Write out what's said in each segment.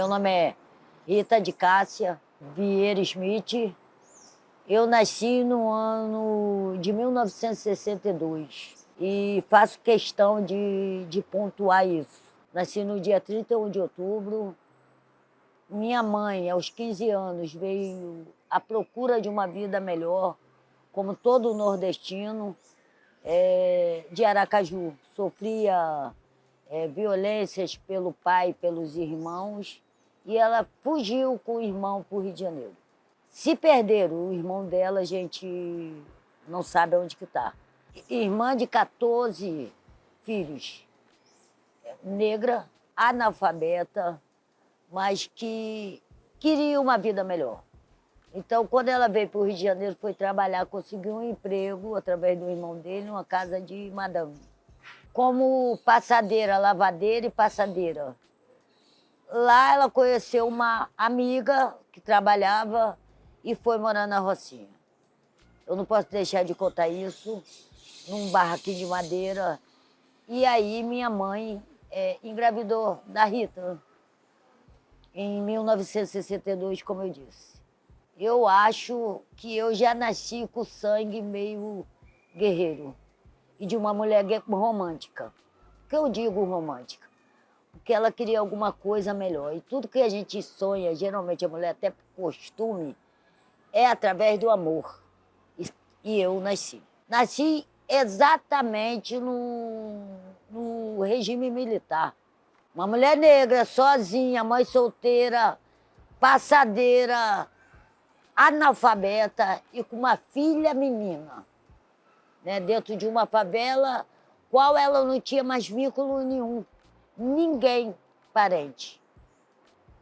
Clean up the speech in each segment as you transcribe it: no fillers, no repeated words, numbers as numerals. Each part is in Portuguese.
Meu nome é Rita de Cássia Vieira Smith. Eu nasci no ano de 1962 e faço questão de pontuar isso. Nasci no dia 31 de outubro. Minha mãe, aos 15 anos, veio à procura de uma vida melhor, como todo nordestino, de Aracaju. Sofria violências pelo pai e pelos irmãos, e ela fugiu com o irmão para o Rio de Janeiro. Se perderam o irmão dela, a gente não sabe onde que está. Irmã de 14 filhos, negra, analfabeta, mas que queria uma vida melhor. Então, quando ela veio para o Rio de Janeiro, foi trabalhar, conseguiu um emprego, através do irmão dele, numa casa de madame. Como passadeira, lavadeira e passadeira. Lá ela conheceu uma amiga que trabalhava e foi morar na Rocinha. Eu não posso deixar de contar isso, num barraquinho de madeira. E aí minha mãe engravidou da Rita, em 1962, como eu disse. Eu acho que eu já nasci com sangue meio guerreiro e de uma mulher romântica. Por que eu digo romântica? Porque ela queria alguma coisa melhor. E tudo que a gente sonha, geralmente a mulher até por costume, é através do amor. E eu nasci. Nasci exatamente no regime militar. Uma mulher negra, sozinha, mãe solteira, passadeira, analfabeta e com uma filha menina, né, dentro de uma favela, qual ela não tinha mais vínculo nenhum, ninguém parente.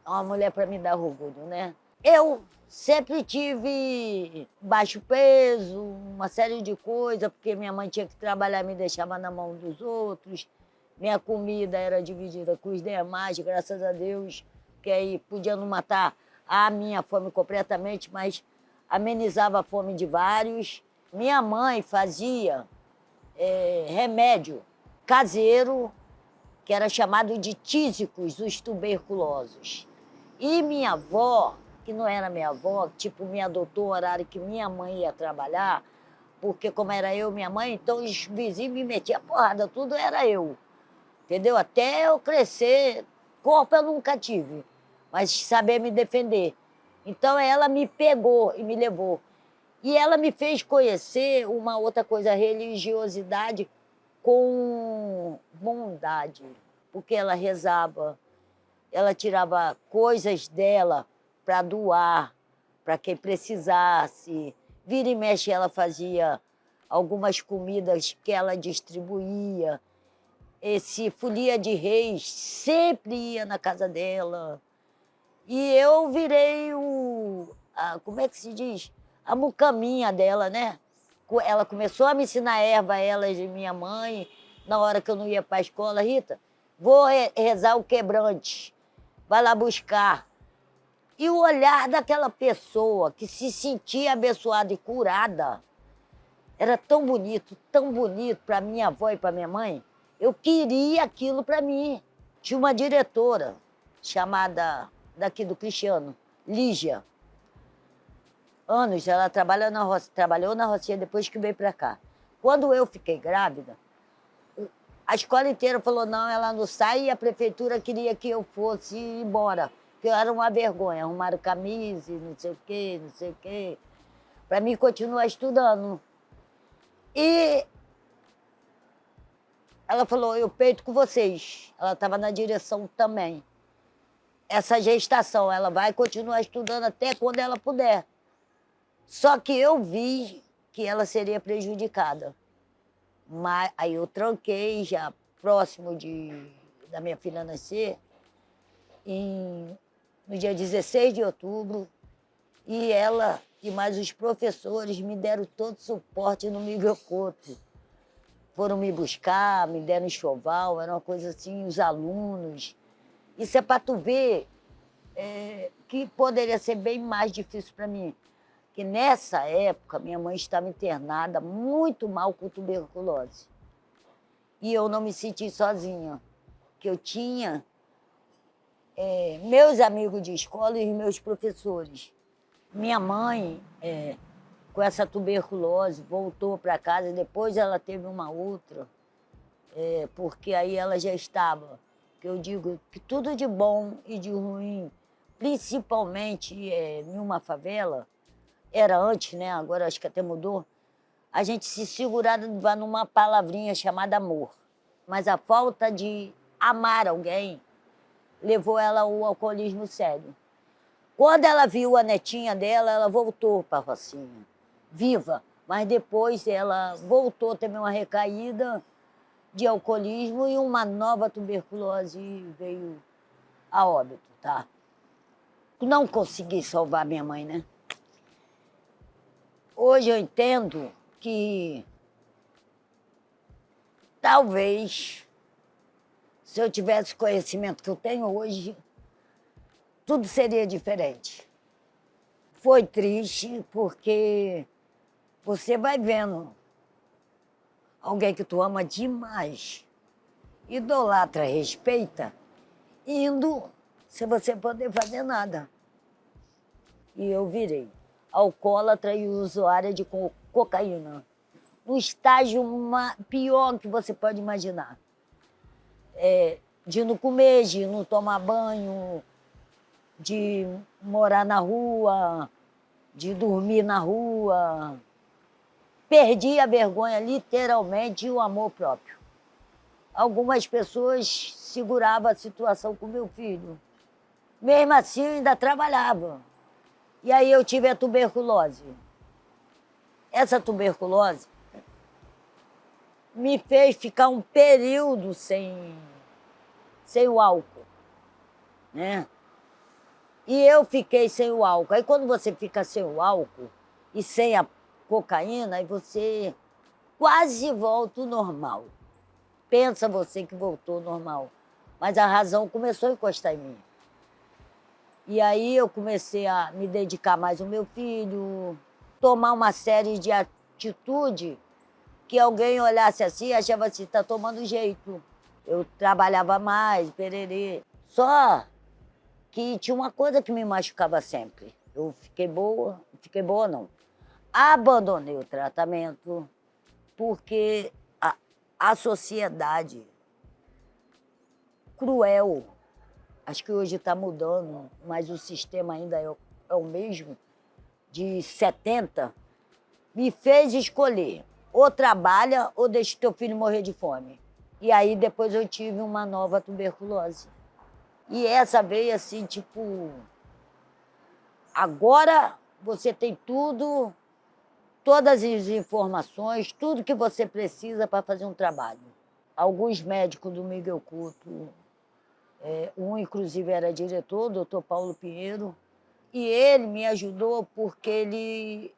É uma mulher para me dar orgulho, né? Eu sempre tive baixo peso, uma série de coisas, porque minha mãe tinha que trabalhar, me deixava na mão dos outros. Minha comida era dividida com os demais, graças a Deus, que aí podia não matar a minha fome completamente, mas amenizava a fome de vários. Minha mãe fazia remédio caseiro, que era chamado de tísicos, os tuberculosos. E minha avó, que não era minha avó, tipo, me adotou o horário que minha mãe ia trabalhar, porque como era eu e minha mãe, então os vizinhos me metiam a porrada, tudo era eu. Entendeu? Até eu crescer, corpo eu nunca tive, mas saber me defender. Então ela me pegou e me levou. E ela me fez conhecer uma outra coisa, religiosidade com bondade, porque ela rezava, ela tirava coisas dela para doar, para quem precisasse. Vira e mexe ela fazia algumas comidas que ela distribuía. Esse Folia de Reis sempre ia na casa dela. E eu virei como é que se diz? A mucaminha dela, né? Ela começou a me ensinar erva, ela e minha mãe, na hora que eu não ia para a escola. Rita, vou rezar o quebrante, vai lá buscar. E o olhar daquela pessoa que se sentia abençoada e curada era tão bonito para minha avó e para minha mãe. Eu queria aquilo para mim. Tinha uma diretora chamada, daqui do Cristiano, Lígia. Anos, ela trabalhou na Rocinha depois que veio para cá. Quando eu fiquei grávida, a escola inteira falou, não, ela não sai, e a prefeitura queria que eu fosse embora, porque eu era uma vergonha, arrumaram camisa, não sei o quê, não sei o quê, para mim continuar estudando. E ela falou, eu peito com vocês. Ela estava na direção também. Essa gestação, ela vai continuar estudando até quando ela puder. Só que eu vi que ela seria prejudicada. Mas aí eu tranquei, já próximo da minha filha nascer, no dia 16 de outubro, e ela e mais os professores me deram todo o suporte no Miguel Couto. Foram me buscar, me deram enxoval, era uma coisa assim, os alunos. Isso é para tu ver que poderia ser bem mais difícil para mim. Que nessa época, minha mãe estava internada muito mal com tuberculose. E eu não me senti sozinha, que eu tinha meus amigos de escola e meus professores. Minha mãe, com essa tuberculose, voltou para casa, depois ela teve uma outra, porque aí ela já estava, que eu digo que tudo de bom e de ruim, principalmente em uma favela, era antes, né? Agora acho que até mudou, a gente se segurava numa palavrinha chamada amor. Mas a falta de amar alguém levou ela ao alcoolismo sério. Quando ela viu a netinha dela, ela voltou para a Rocinha, viva. Mas depois ela voltou, teve uma recaída de alcoolismo e uma nova tuberculose veio a óbito, tá? Não consegui salvar minha mãe, né? Hoje eu entendo que talvez, se eu tivesse o conhecimento que eu tenho hoje, tudo seria diferente. Foi triste porque você vai vendo alguém que tu ama demais, idolatra, respeita, indo sem você poder fazer nada. E eu virei alcoólatra e usuária de cocaína. No estágio pior que você pode imaginar. De não comer, de não tomar banho, de morar na rua, de dormir na rua. Perdi a vergonha, literalmente, e o amor próprio. Algumas pessoas seguravam a situação com meu filho. Mesmo assim, eu ainda trabalhava. E aí eu tive a tuberculose. Essa tuberculose me fez ficar um período sem o álcool, né? E eu fiquei sem o álcool. Aí quando você fica sem o álcool e sem a cocaína, aí você quase volta ao normal. Pensa você que voltou ao normal. Mas a razão começou a encostar em mim. E aí eu comecei a me dedicar mais ao meu filho, tomar uma série de atitudes que alguém olhasse assim e achava assim, tá tomando jeito. Eu trabalhava mais, pererê. Só que tinha uma coisa que me machucava sempre. Eu fiquei boa não. Abandonei o tratamento porque a sociedade cruel, acho que hoje está mudando, mas o sistema ainda é o mesmo, de 70, me fez escolher, ou trabalha ou deixa teu filho morrer de fome. E aí depois eu tive uma nova tuberculose. E essa veio assim, tipo, agora você tem tudo, todas as informações, tudo que você precisa para fazer um trabalho. Alguns médicos do Miguel Couto, um inclusive era diretor, o doutor Paulo Pinheiro, e ele me ajudou porque ele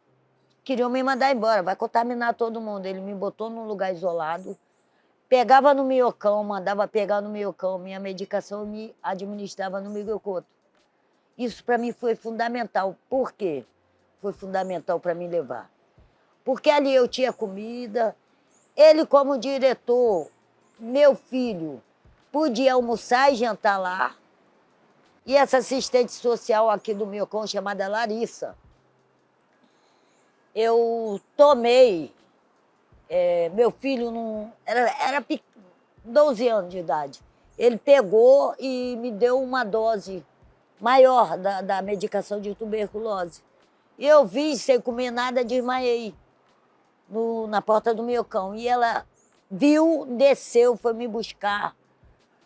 queria me mandar embora, vai contaminar todo mundo. Ele me botou num lugar isolado, pegava no miocão, mandava pegar no miocão, minha medicação me administrava no Miguel Couto. Isso para mim foi fundamental. Por quê? Foi fundamental para me levar. Porque ali eu tinha comida, ele como diretor, meu filho, podia almoçar e jantar lá. E essa assistente social aqui do miocão, chamada Larissa, eu tomei, meu filho não, era 12 anos de idade. Ele pegou e me deu uma dose maior da medicação de tuberculose. E eu vi, sem comer nada, desmaiei na porta do miocão. E ela viu, desceu, foi me buscar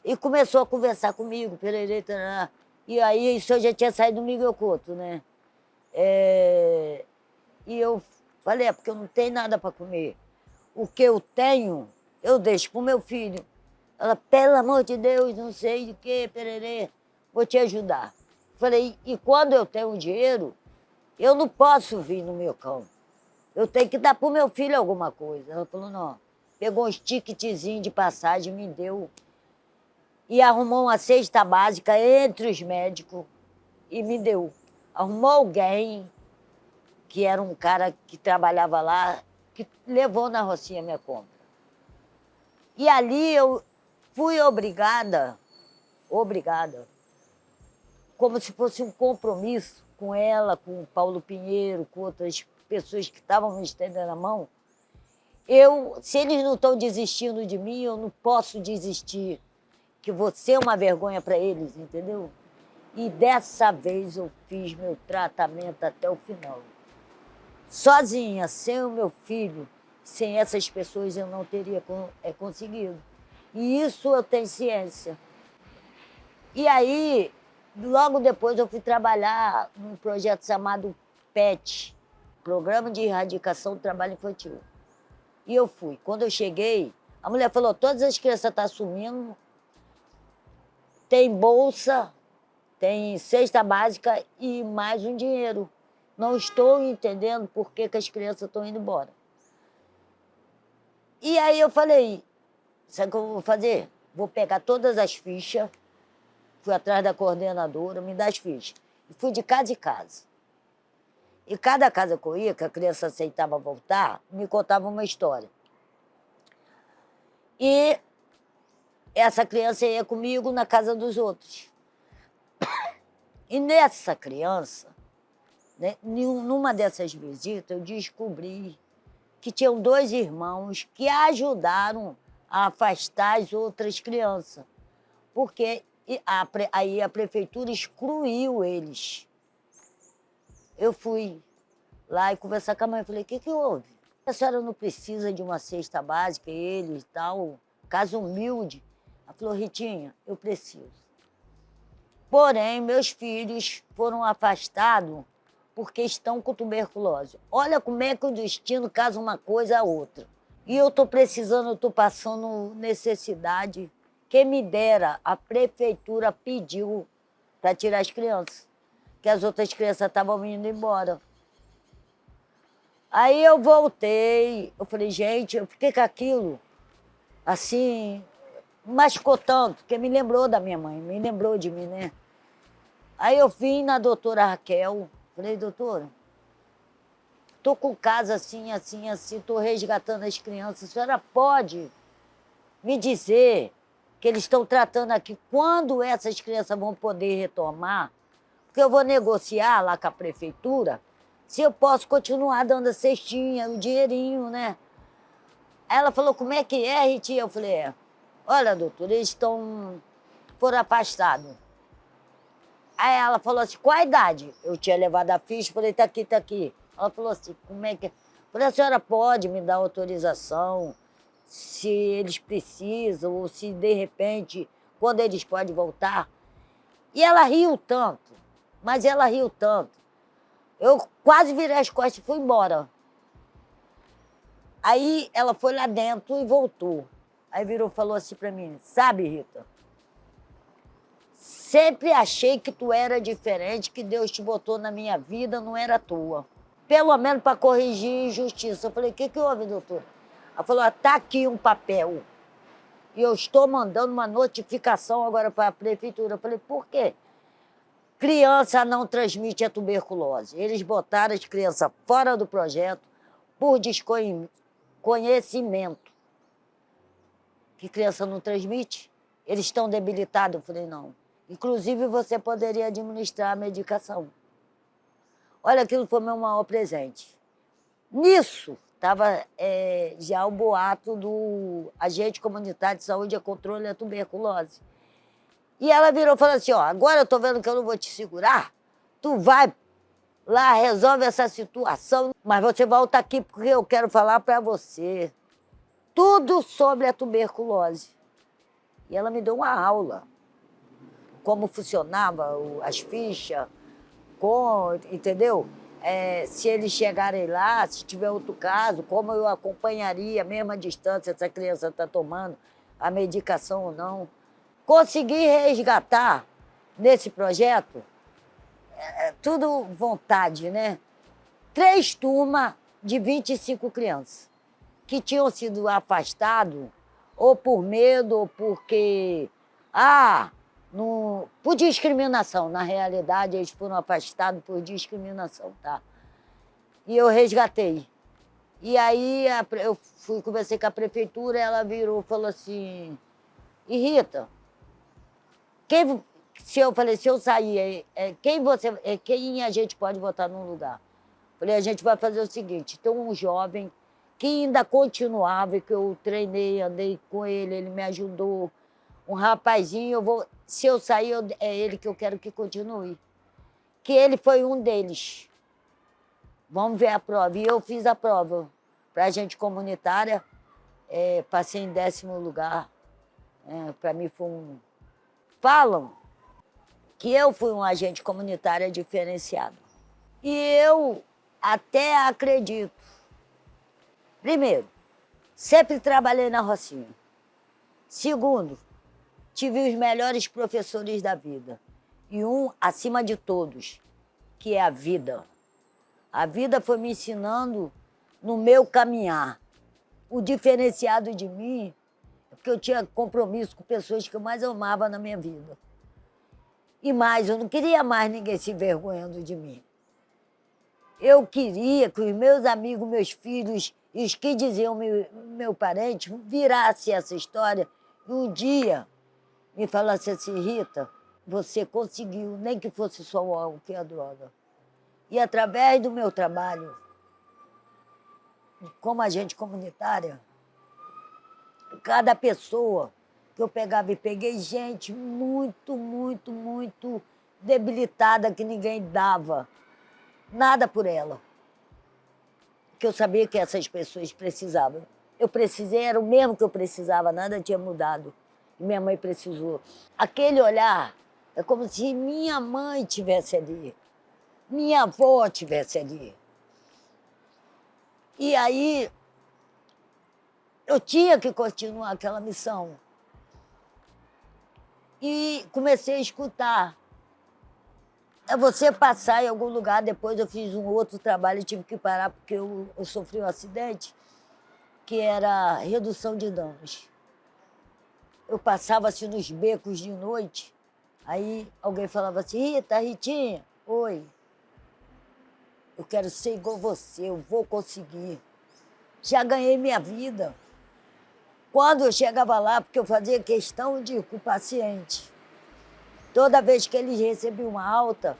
e começou a conversar comigo, pererê, tarará. E aí isso eu já tinha saído do Miguel Couto, né? E eu falei, porque eu não tenho nada para comer. O que eu tenho, eu deixo para o meu filho. Ela, pelo amor de Deus, não sei de quê, pererê, vou te ajudar. Falei, e quando eu tenho dinheiro, eu não posso vir no meu cão. Eu tenho que dar para o meu filho alguma coisa. Ela falou, não. Pegou uns ticketzinhos de passagem, me deu. E arrumou uma cesta básica entre os médicos e me deu. Arrumou alguém, que era um cara que trabalhava lá, que levou na Rocinha minha compra. E ali eu fui obrigada, como se fosse um compromisso com ela, com o Paulo Pinheiro, com outras pessoas que estavam me estendendo a mão. Se eles não estão desistindo de mim, eu não posso desistir, que vou ser uma vergonha para eles, entendeu? E dessa vez eu fiz meu tratamento até o final. Sozinha, sem o meu filho, sem essas pessoas eu não teria conseguido. E isso eu tenho ciência. E aí, logo depois eu fui trabalhar num projeto chamado PET, Programa de Erradicação do Trabalho Infantil. E eu fui. Quando eu cheguei, a mulher falou, todas as crianças estão assumindo, tem bolsa, tem cesta básica e mais um dinheiro. Não estou entendendo por que as crianças estão indo embora. E aí eu falei, sabe o que eu vou fazer? Vou pegar todas as fichas, fui atrás da coordenadora, me dá as fichas. E fui de casa em casa. E cada casa que eu ia, que a criança aceitava voltar, me contava uma história. E essa criança ia comigo na casa dos outros. E nessa criança, né, numa dessas visitas, eu descobri que tinham 2 irmãos que ajudaram a afastar as outras crianças, porque aí a prefeitura excluiu eles. Eu fui lá e conversar com a mãe, falei, o que houve? A senhora não precisa de uma cesta básica, ele e tal, casa humilde. Ela falou, Ritinha, eu preciso. Porém, meus filhos foram afastados porque estão com tuberculose. Olha como é que o destino casa uma coisa a outra. E eu estou precisando, eu estou passando necessidade. Quem me dera, a prefeitura pediu para tirar as crianças, que as outras crianças estavam indo embora. Aí eu voltei, eu falei, gente, eu fiquei com aquilo, assim, mascotando, porque me lembrou da minha mãe, me lembrou de mim, né? Aí eu vim na doutora Raquel, falei, doutora, tô com casa assim, assim, assim, tô resgatando as crianças, a senhora pode me dizer que eles estão tratando aqui, quando essas crianças vão poder retomar? Porque eu vou negociar lá com a prefeitura se eu posso continuar dando a cestinha, o dinheirinho, né? Ela falou, como é que é, Ritinha? Eu falei, olha, doutora, eles foram afastados. Aí ela falou assim, qual a idade? Eu tinha levado a ficha, falei, tá aqui, tá aqui. Ela falou assim, como é que é? Falei, a senhora pode me dar autorização se eles precisam, ou se de repente, quando eles podem voltar? E ela riu tanto, mas ela riu tanto. Eu quase virei as costas e fui embora. Aí ela foi lá dentro e voltou. Aí virou e falou assim para mim, sabe, Rita, sempre achei que tu era diferente, que Deus te botou na minha vida, não era tua. Pelo menos para corrigir injustiça. Eu falei, o que houve, doutor? Ela falou, tá aqui um papel. E eu estou mandando uma notificação agora para a prefeitura. Eu falei, por quê? Criança não transmite a tuberculose. Eles botaram as crianças fora do projeto por desconhecimento. Que criança não transmite? Eles estão debilitados? Eu falei, não. Inclusive, você poderia administrar a medicação. Olha, aquilo foi meu maior presente. Nisso, estava já o boato do agente comunitário de saúde e controle da tuberculose. E ela virou e falou assim, agora eu estou vendo que eu não vou te segurar, tu vai lá, resolve essa situação, mas você volta aqui porque eu quero falar para você tudo sobre a tuberculose. E ela me deu uma aula, como funcionava as fichas, entendeu? Se eles chegarem lá, se tiver outro caso, como eu acompanharia a mesma distância, se a criança está tomando a medicação ou não. Consegui resgatar nesse projeto, tudo vontade, né? 3 turmas de 25 crianças que tinham sido afastados ou por medo ou porque... por discriminação. Na realidade, eles foram afastados por discriminação, tá? E eu resgatei. E aí eu conversei com a prefeitura, ela virou e falou assim, e Rita, se eu falei, se eu sair, quem a gente pode botar num lugar? Falei, a gente vai fazer o seguinte, tem um jovem que ainda continuava, que eu treinei, andei com ele me ajudou, um rapazinho, se eu sair, é ele que eu quero que continue. Que ele foi um deles. Vamos ver a prova. E eu fiz a prova para a gente comunitária, passei em 10º lugar. Para mim foi um... Falam que eu fui um agente comunitário diferenciado. E eu até acredito. Primeiro, sempre trabalhei na rocinha. Segundo, tive os melhores professores da vida. E um acima de todos, que é a vida. A vida foi me ensinando no meu caminhar. O diferenciado de mim é porque eu tinha compromisso com pessoas que eu mais amava na minha vida. E mais, eu não queria mais ninguém se envergonhando de mim. Eu queria que os meus amigos, meus filhos e os que diziam meu parente virassem essa história e um dia me falassem assim, Rita, você conseguiu, nem que fosse só o álcool e a droga. E através do meu trabalho como agente comunitária, cada pessoa que eu pegava e peguei gente muito, muito, muito debilitada que ninguém dava nada por ela. Que eu sabia que essas pessoas precisavam. Eu precisei, era o mesmo que eu precisava, nada tinha mudado. E minha mãe precisou. Aquele olhar é como se minha mãe estivesse ali, minha avó estivesse ali. E aí, eu tinha que continuar aquela missão. E comecei a escutar. É você passar em algum lugar, depois eu fiz um outro trabalho e tive que parar porque eu sofri um acidente, que era redução de danos. Eu passava assim nos becos de noite, aí alguém falava assim, Rita, Ritinha, oi, eu quero ser igual você, eu vou conseguir. Já ganhei minha vida. Quando eu chegava lá, porque eu fazia questão de ir com o paciente, toda vez que eles recebiam uma alta,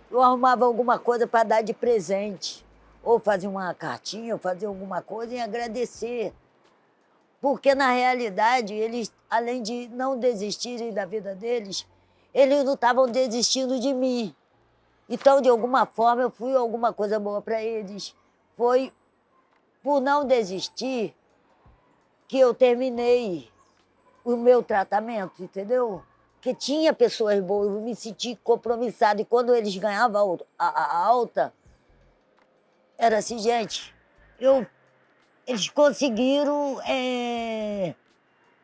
eu arrumava alguma coisa para dar de presente. Ou fazia uma cartinha, ou fazia alguma coisa em agradecer. Porque, na realidade, eles, além de não desistirem da vida deles, eles não estavam desistindo de mim. Então, de alguma forma, eu fui alguma coisa boa para eles. Foi por não desistir que eu terminei o meu tratamento, entendeu? Porque tinha pessoas boas, eu me senti compromissada. E quando eles ganhavam a alta, era assim, gente, eles conseguiram...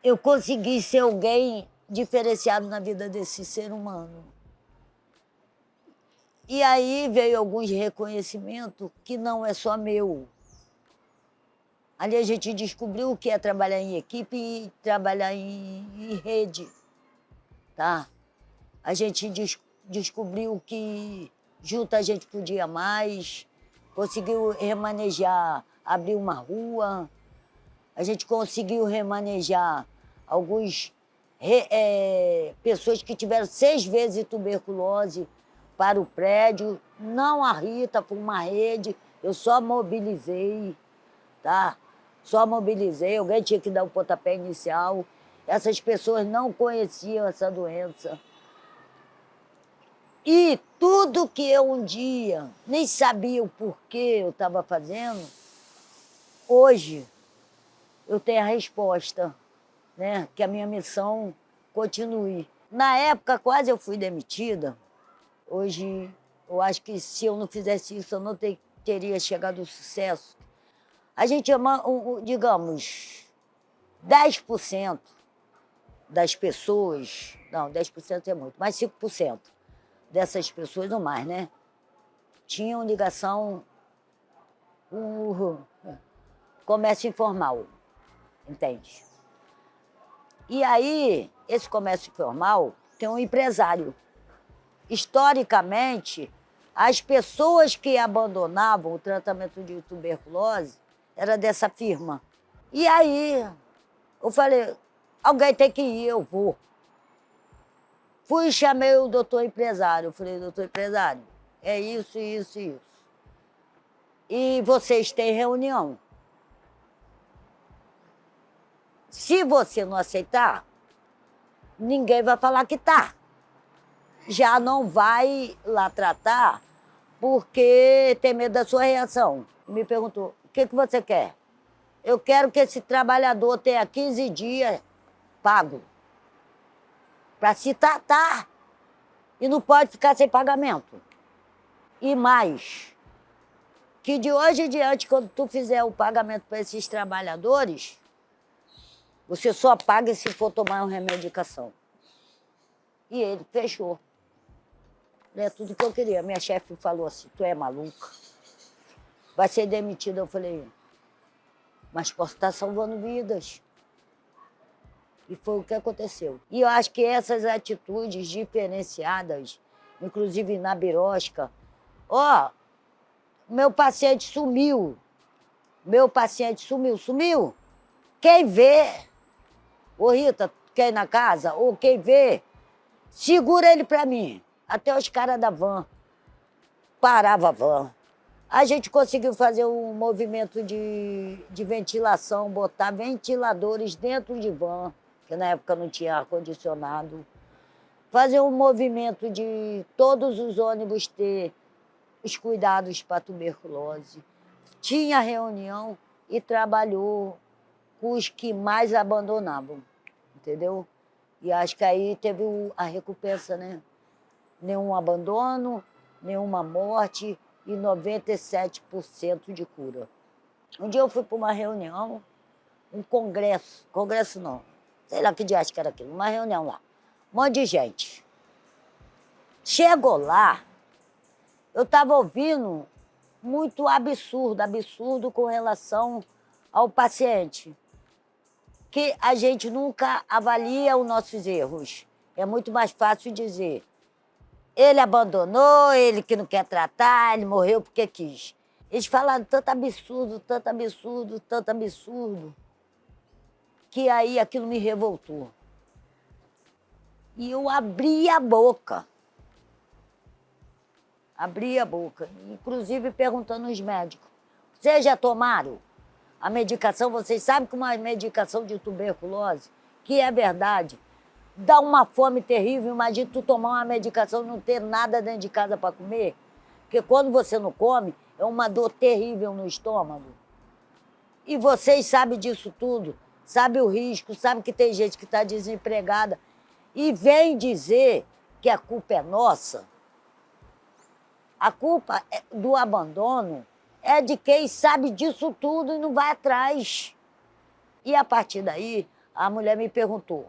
eu consegui ser alguém diferenciado na vida desse ser humano. E aí veio alguns reconhecimentos que não é só meu. Ali a gente descobriu o que é trabalhar em equipe e trabalhar em rede. Tá? A gente descobriu que junto a gente podia mais, conseguiu remanejar, abrir uma rua, a gente conseguiu remanejar algumas pessoas que tiveram 6 vezes tuberculose para o prédio, não a Rita, por uma rede, eu só mobilizei, tá? Só mobilizei, alguém tinha que dar o pontapé inicial. Essas pessoas não conheciam essa doença. E tudo que eu um dia nem sabia o porquê eu estava fazendo, hoje eu tenho a resposta, né? Que a minha missão continue. Na época, quase eu fui demitida. Hoje, eu acho que se eu não fizesse isso, eu não teria chegado ao sucesso. A gente ama, digamos, 10% das pessoas, não, 10% é muito, mas 5% dessas pessoas, ou mais, né? Tinham ligação com o comércio informal, entende? E aí, esse comércio informal tem um empresário. Historicamente, as pessoas que abandonavam o tratamento de tuberculose era dessa firma. E aí, eu falei, alguém tem que ir, eu vou. Fui e chamei o doutor empresário. Eu falei, doutor empresário, é isso, isso e isso. E vocês têm reunião. Se você não aceitar, ninguém vai falar que tá. Já não vai lá tratar porque tem medo da sua reação. Me perguntou, o que você quer? Eu quero que esse trabalhador tenha 15 dias pago para se tratar e não pode ficar sem pagamento. E mais, que de hoje em diante, quando tu fizer o pagamento para esses trabalhadores, você só paga se for tomar uma remedicação. E ele fechou. É tudo que eu queria. Minha chefe falou assim, tu é maluca? Vai ser demitida. Eu falei, mas posso estar salvando vidas. E foi o que aconteceu. E eu acho que essas atitudes diferenciadas, inclusive na birosca, meu paciente sumiu. Meu paciente sumiu. Quem vê, ô Rita, quer ir na casa? Ou quem vê, segura ele para mim. Até os caras da van paravam a van. A gente conseguiu fazer um movimento de ventilação, botar ventiladores dentro de van, que na época não tinha ar-condicionado. Fazer um movimento de todos os ônibus ter os cuidados para tuberculose. Tinha reunião e trabalhou com os que mais abandonavam, entendeu? E acho que aí teve a recompensa, né? Nenhum abandono, nenhuma morte e 97% de cura. Um dia eu fui para uma reunião, um congresso não, sei lá que diacho que era aquilo, uma reunião lá, um monte de gente. Chegou lá, eu estava ouvindo muito absurdo com relação ao paciente, que a gente nunca avalia os nossos erros. É muito mais fácil dizer, ele abandonou, ele que não quer tratar, ele morreu porque quis. Eles falaram tanto absurdo, que aí aquilo me revoltou. E eu abri a boca, inclusive perguntando aos médicos, vocês já tomaram a medicação? Vocês sabem que uma medicação de tuberculose, que é verdade, dá uma fome terrível. Imagina tu tomar uma medicação e não ter nada dentro de casa para comer. Porque quando você não come, é uma dor terrível no estômago. E vocês sabem disso tudo, sabem o risco, sabem que tem gente que está desempregada. E vem dizer que a culpa é nossa. A culpa do abandono é de quem sabe disso tudo e não vai atrás. E a partir daí, a mulher me perguntou,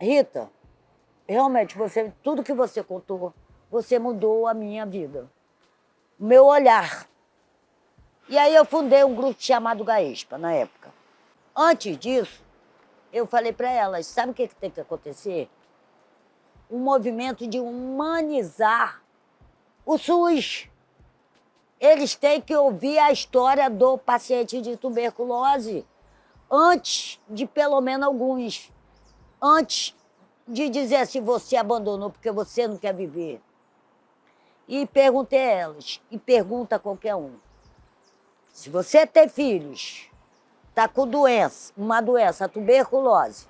Rita, realmente, tudo que você contou, você mudou a minha vida, o meu olhar. E aí eu fundei um grupo chamado Gaespa, na época. Antes disso, eu falei para elas, sabe o que tem que acontecer? Um movimento de humanizar o SUS. Eles têm que ouvir a história do paciente de tuberculose antes de, pelo menos, alguns. Antes de dizer se você abandonou porque você não quer viver. E perguntei a elas, e pergunta a qualquer um. Se você tem filhos, está com uma doença, a tuberculose,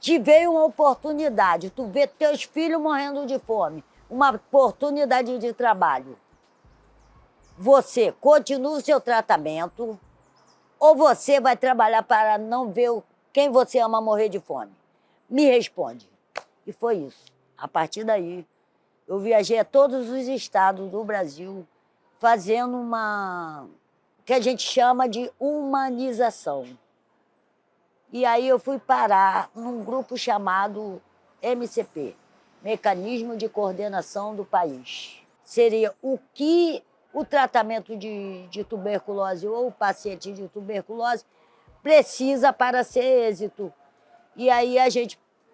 te veio uma oportunidade, tu vê teus filhos morrendo de fome, uma oportunidade de trabalho, você continua o seu tratamento ou você vai trabalhar para não ver quem você ama morrer de fome? Me responde. E foi isso. A partir daí, eu viajei a todos os estados do Brasil fazendo que a gente chama de humanização. E aí eu fui parar num grupo chamado MCP, Mecanismo de Coordenação do País. Seria o que o tratamento de tuberculose ou o paciente de tuberculose precisa para ser êxito. E aí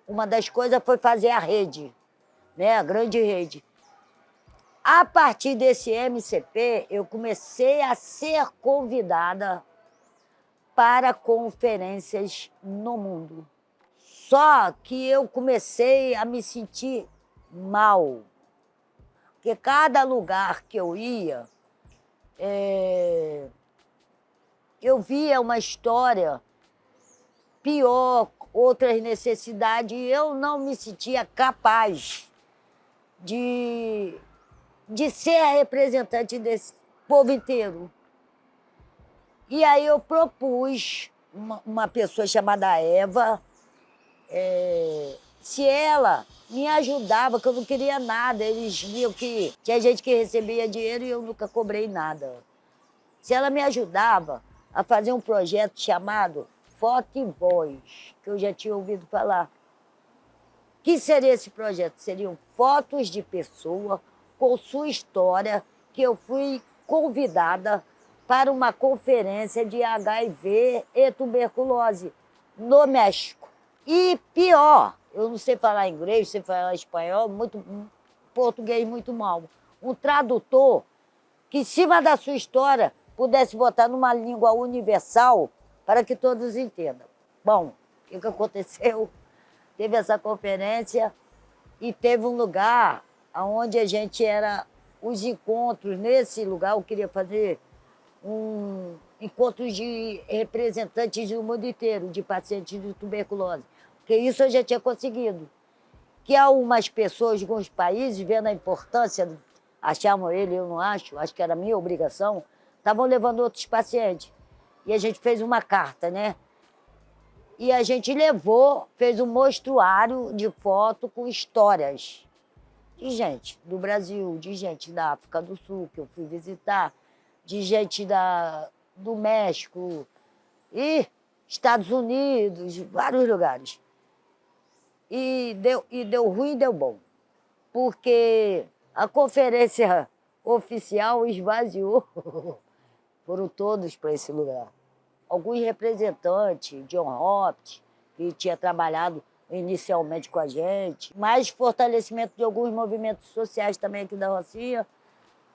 uma das coisas foi fazer a rede, né, a grande rede. A partir desse MCP, eu comecei a ser convidada para conferências no mundo. Só que eu comecei a me sentir mal, porque cada lugar que eu ia, eu via uma história pior, outras necessidades, e eu não me sentia capaz de ser a representante desse povo inteiro. E aí eu propus uma pessoa chamada Eva, se ela me ajudava, que eu não queria nada. Eles viam que tinha gente que recebia dinheiro e eu nunca cobrei nada. Se ela me ajudava a fazer um projeto chamado Foto e Voz, que eu já tinha ouvido falar. O que seria esse projeto? Seriam fotos de pessoa com sua história, que eu fui convidada para uma conferência de HIV e tuberculose no México. E pior, eu não sei falar inglês, sei falar espanhol, português muito mal. Um tradutor que, em cima da sua história, pudesse botar numa língua universal para que todos entendam. Bom, o que aconteceu? Teve essa conferência e teve um lugar onde a gente era os encontros. Nesse lugar eu queria fazer encontros de representantes do mundo inteiro, de pacientes de tuberculose. Porque isso eu já tinha conseguido. Que algumas pessoas de alguns países, vendo a importância, achavam ele, eu não acho que era minha obrigação, estavam levando outros pacientes. E a gente fez uma carta, né? E a gente levou, fez um mostruário de foto com histórias de gente do Brasil, de gente da África do Sul, que eu fui visitar, de gente do México e Estados Unidos, vários lugares. E deu ruim e deu bom, porque a conferência oficial esvaziou. Foram todos para esse lugar. Alguns representantes, John Hopkins, que tinha trabalhado inicialmente com a gente, mais fortalecimento de alguns movimentos sociais também aqui da Rocinha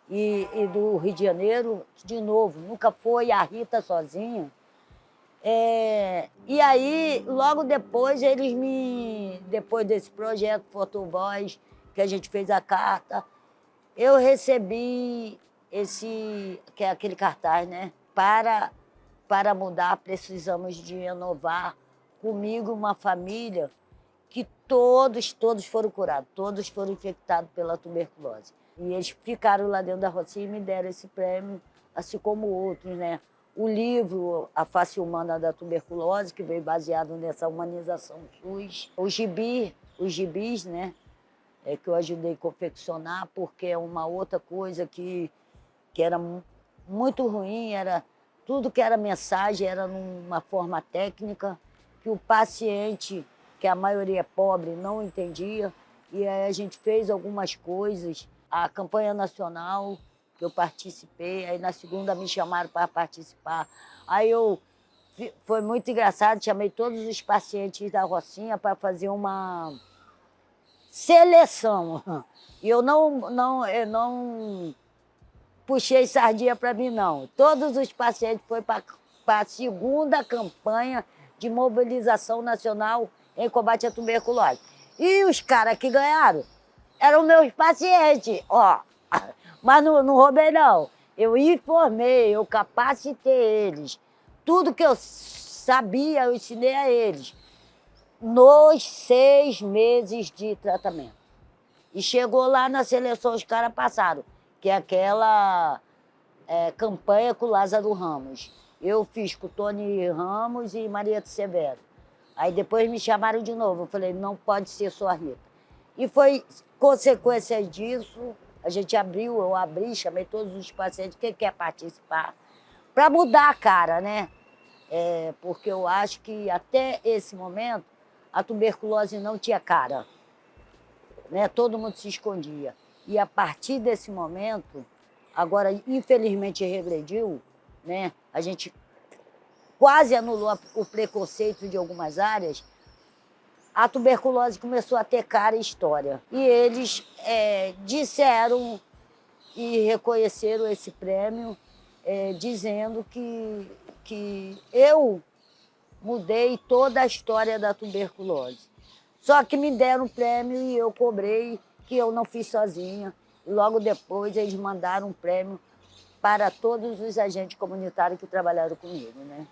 e do Rio de Janeiro. De novo, nunca foi a Rita sozinha. E aí, logo depois, depois desse projeto Fotovoz, que a gente fez a carta, eu recebi que é aquele cartaz, né? Para mudar, precisamos de renovar. Comigo, uma família que todos foram curados, todos foram infectados pela tuberculose. E eles ficaram lá dentro da Rocinha e me deram esse prêmio, assim como outros, né? O livro A Face Humana da Tuberculose, que veio baseado nessa humanização SUS. Os gibis, né? Que eu ajudei a confeccionar, porque é uma outra coisa que era muito ruim, era tudo que era mensagem, era numa forma técnica, que o paciente, que a maioria é pobre, não entendia. E aí a gente fez algumas coisas. A campanha nacional, que eu participei, aí na segunda me chamaram para participar. Foi muito engraçado, chamei todos os pacientes da Rocinha para fazer uma seleção. E eu não puxei sardinha para mim, não. Todos os pacientes foram para a segunda campanha de mobilização nacional em combate à tuberculose. E os caras que ganharam eram meus pacientes, ó. Mas não roubei, não. Eu informei, eu capacitei eles. Tudo que eu sabia, eu ensinei a eles. Nos 6 meses de tratamento. E chegou lá na seleção, os caras passaram, que é aquela campanha com o Lázaro Ramos. Eu fiz com o Tony Ramos e Maria de Severo. Aí depois me chamaram de novo, eu falei, não pode ser só a Rita. E foi consequência disso, eu abri, chamei todos os pacientes, quem quer participar, para mudar a cara, né? Porque eu acho que até esse momento a tuberculose não tinha cara, né? Todo mundo se escondia. E a partir desse momento, agora infelizmente regrediu, né? A gente quase anulou o preconceito de algumas áreas. A tuberculose começou a ter cara e história. E eles disseram e reconheceram esse prêmio, dizendo que eu mudei toda a história da tuberculose. Só que me deram um prêmio e eu cobrei, que eu não fiz sozinha. Logo depois, eles mandaram um prêmio para todos os agentes comunitários que trabalharam comigo, né?